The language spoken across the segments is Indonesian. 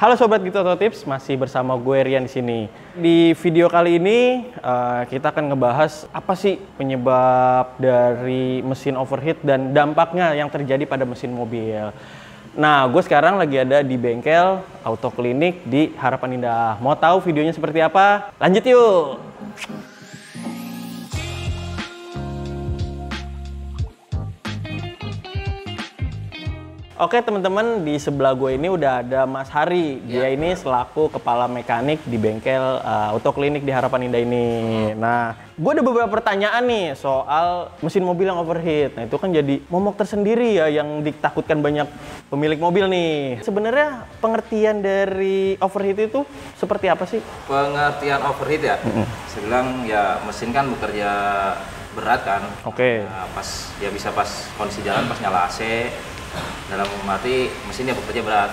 Halo Sobat Gitu Auto Tips, masih bersama gue Rian di sini. Di video kali ini kita akan ngebahas apa sih penyebab dari mesin overheat dan dampaknya yang terjadi pada mesin mobil. Nah, gue sekarang lagi ada di bengkel Auto Klinik di Harapan Indah. Mau tahu videonya seperti apa? Lanjut yuk! Oke teman-teman, di sebelah gue ini udah ada Mas Hari. Dia ini selaku kepala mekanik di bengkel Auto Klinik di Harapan Indah ini. Nah, gue ada beberapa pertanyaan nih soal mesin mobil yang overheat. Nah, itu kan jadi momok tersendiri ya yang ditakutkan banyak pemilik mobil nih. Sebenarnya pengertian dari overheat itu seperti apa sih? Pengertian overheat ya? Saya bilang ya mesin kan bekerja berat kan. Oke. Nah, pas kondisi jalan pas nyala AC. Dalam arti mesin dia bekerja berat.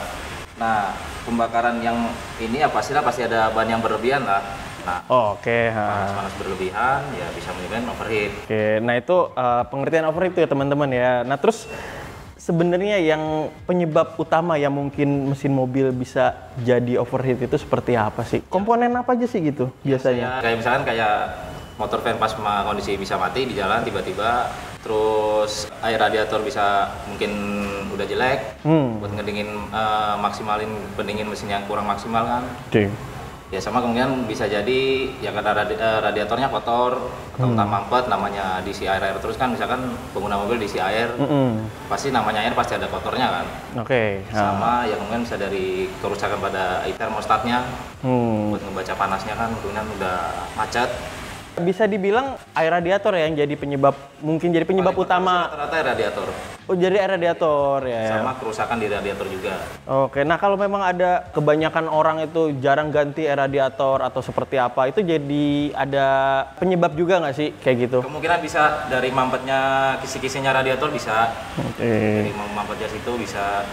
Nah, pembakaran yang ini ya pasti ada ban yang berlebihan lah. Nah, panas berlebihan ya bisa menyebabkan overheat. Oke, nah itu pengertian overheat itu ya teman-teman ya. Nah terus sebenarnya yang penyebab utama yang mungkin mesin mobil bisa jadi overheat itu seperti apa sih? Komponen apa aja sih gitu biasanya? Kayak misalkan motor fan pas kondisi bisa mati di jalan tiba-tiba, terus air radiator bisa mungkin udah jelek, buat ngedingin maksimalin pendingin mesin yang kurang maksimal kan. Ya sama kemungkinan bisa jadi ya karena radiatornya kotor atau entah mampet, namanya diisi air terus kan, misalkan pengguna mobil diisi air, pasti namanya air pasti ada kotornya kan. Sama yang mungkin bisa dari kerusakan pada termostatnya, buat ngebaca panasnya kan mungkin udah macet. Bisa dibilang air radiator ya yang jadi penyebab, mungkin jadi penyebab utama. Rata-rata air radiator. Oh, jadi air radiator ya. Sama kerusakan di radiator juga. Oke, nah kalau memang ada kebanyakan orang itu jarang ganti air radiator atau seperti apa, itu jadi ada penyebab juga nggak sih kayak gitu? Kemungkinan bisa dari mampetnya kisi-kisinya radiator bisa. Dari mampetnya situ bisa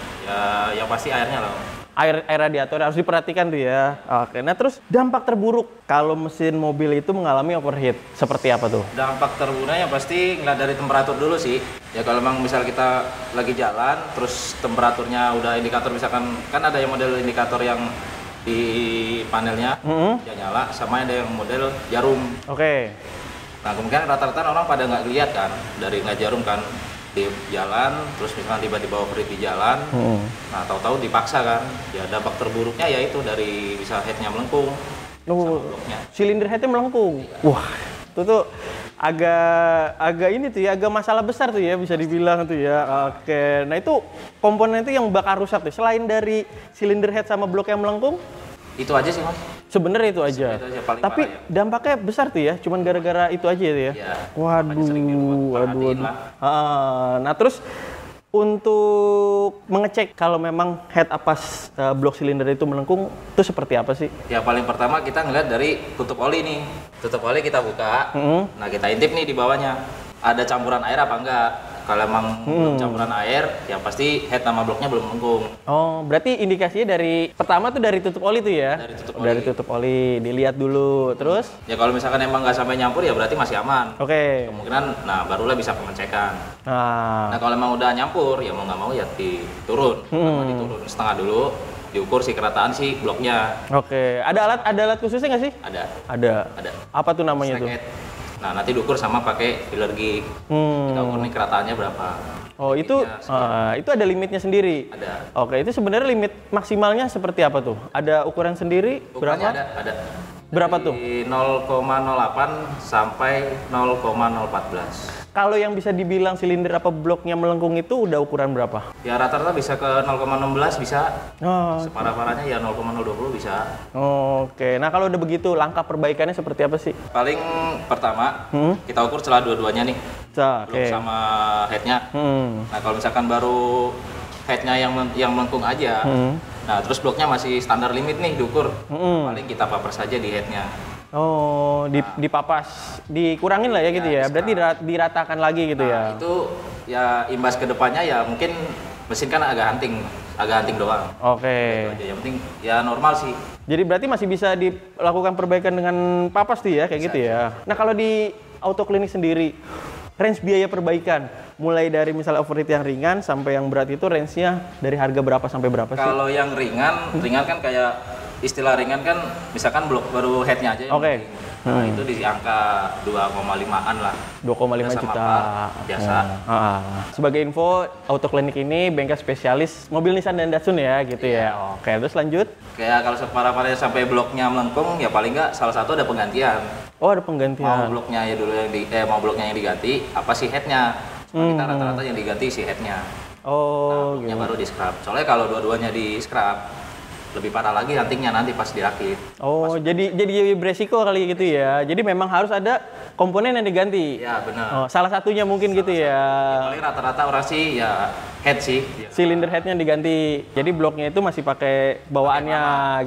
ya pasti airnya loh. Air radiator harus diperhatikan tuh ya. Oke, nah terus dampak terburuk kalau mesin mobil itu mengalami overheat seperti apa tuh? Dampak terburuknya yang pasti ngeliat dari temperatur dulu sih. Ya kalau memang misal kita lagi jalan, terus temperaturnya udah indikator, misalkan kan ada yang model indikator yang di panelnya ya nyala, sama ada yang model jarum. Nah kemungkinan rata-rata orang pada nggak lihat kan, dari nggak jarum kan di jalan, terus misalkan tiba-tiba overheat di jalan, nah tahu-tahu dipaksa kan, ya dampak terburuknya yaitu dari bisa headnya melengkung, silinder headnya melengkung. Wah, itu tuh agak ini tuh ya, agak masalah besar tuh ya bisa dibilang tuh ya. Oke, nah itu komponen itu yang bakal rusak tuh, selain dari silinder head sama blok yang melengkung? Itu aja sih mas. Sebenarnya itu aja. Tapi dampaknya besar tuh ya, cuman gara-gara itu aja tuh ya. Waduh. Nah terus untuk mengecek kalau memang head blok silinder itu melengkung, itu seperti apa sih? Ya paling pertama kita ngeliat dari tutup oli nih. Tutup oli kita buka, nah kita intip nih di bawahnya. Ada campuran air apa enggak? Kalau emang belum campuran air, ya pasti head sama bloknya belum melengkung. Oh, berarti indikasinya pertama tuh dari tutup oli tuh ya? Dari tutup oli, dilihat dulu, terus? Ya kalau misalkan emang nggak sampai nyampur ya berarti masih aman. Kemungkinan, nah barulah bisa pengecekan. Nah kalau emang udah nyampur, ya mau nggak mau ya diturun. Diturun setengah dulu, diukur si kerataan si bloknya. Ada alat khususnya nggak sih? Ada. Apa tuh namanya tuh? Nah nanti diukur sama pakai filler gig. Kita ukur nih kerataannya berapa. Oh itu ada limitnya sendiri? Ada. Oke, itu sebenarnya limit maksimalnya seperti apa tuh? Ada ukuran sendiri? Ukurannya berapa? Ada. Berapa tuh? 0,08 sampai 0,014. Kalau yang bisa dibilang silinder apa bloknya melengkung itu udah ukuran berapa? Ya rata-rata bisa ke 0,16 bisa. Separah-parahnya ya 0,020 bisa. Nah kalau udah begitu, langkah perbaikannya seperti apa sih? Paling pertama kita ukur celah dua-duanya nih, blok sama headnya. Nah kalau misalkan baru headnya yang melengkung aja, nah terus bloknya masih standar limit nih diukur, paling kita paper saja di headnya. Dipapas, dikurangin lah ya gitu ya. Berarti diratakan lagi gitu ya. Itu ya imbas ke depannya ya mungkin mesin kan agak hunting doang. Yang penting ya normal sih. Jadi berarti masih bisa dilakukan perbaikan dengan papas tuh ya kayak gitu ya. Nah kalau di Auto Klinik sendiri range biaya perbaikan. Mulai dari misalnya overheat yang ringan sampai yang berat itu range-nya dari harga berapa sampai berapa sih? Kalau yang ringan kan kayak istilah ringan kan misalkan baru headnya aja yang Oke. Nah, itu di angka 2,5-an lah. 2,5 Sama juta. part biasa. Sebagai info, Autoklinik ini bengkel spesialis mobil Nissan dan Datsun ya, gitu ya. Oke, terus lanjut. Kayak kalau separah-parahnya sampai bloknya melengkung, ya paling nggak salah satu ada penggantian. Oh, ada penggantian. Mau bloknya ya dulu mau bloknya yang diganti, apa sih headnya? Kita rata-rata yang diganti si headnya. Oh, Bloknya baru di scrap. Soalnya kalau dua-duanya di scrap, lebih parah lagi nantinya nanti pas dirakit. Oh, jadi beresiko kali gitu ya. Jadi memang harus ada komponen yang diganti. Ya benar. Oh, salah satunya mungkin gitu ya. Paling rata-rata orang sih ya head sih. Silinder headnya diganti. Jadi bloknya itu masih pakai bawaannya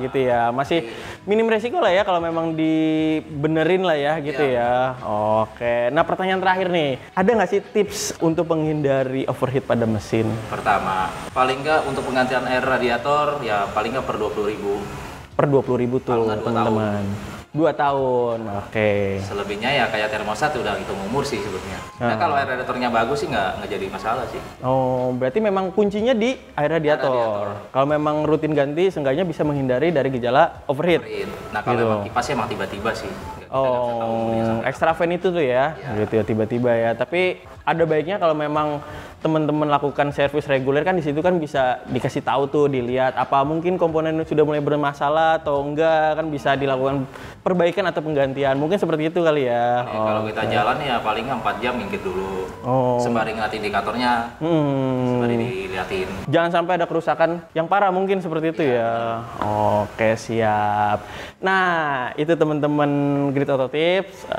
gitu ya. Masih minim resiko lah ya kalau memang dibenerin lah ya gitu ya. Oke. Nah, pertanyaan terakhir nih. Ada nggak sih tips untuk menghindari overheat pada mesin? Pertama, paling nggak untuk penggantian air radiator ya paling nggak per 20.000. Per 20.000 tuh, Kalau nggak 2 teman-teman. 2 tahun, oke. Selebihnya ya kayak termostat udah hitung umur sih sebetulnya. Nah, kalau air radiatornya bagus sih nggak jadi masalah sih. Oh, berarti memang kuncinya di air radiator. Kalau memang rutin ganti, seenggaknya bisa menghindari dari gejala overheat. Nah, kalau emang kipasnya emang tiba-tiba sih. Extra fan itu tuh ya, gitu ya tiba-tiba ya. Tapi ada baiknya kalau memang teman-teman lakukan servis reguler kan di situ kan bisa dikasih tahu tuh, dilihat apa mungkin komponen sudah mulai bermasalah atau enggak, kan bisa dilakukan perbaikan atau penggantian. Mungkin seperti itu kali ya. Kalau kita jalan ya paling 4 jam minggir dulu. Sembari ngeliat indikatornya. Sembari diliatin. Jangan sampai ada kerusakan yang parah mungkin seperti itu ya. Oke, siap. Nah, itu teman-teman Grid Auto Tips,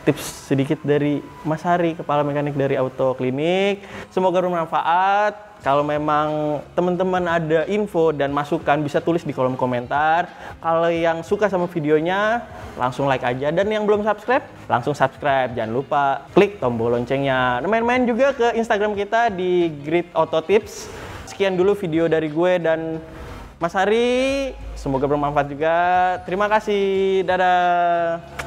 tips sedikit dari Mas Hari, kepala mekanik dari Autoklinik. Semoga bermanfaat. Kalau memang teman-teman ada info dan masukan bisa tulis di kolom komentar. Kalau yang suka sama videonya langsung like aja, dan yang belum subscribe langsung subscribe. Jangan lupa klik tombol loncengnya. Main-main juga ke Instagram kita di Grid Auto Tips. Sekian dulu video dari gue dan Mas Hari. Semoga bermanfaat juga. Terima kasih. Dadah.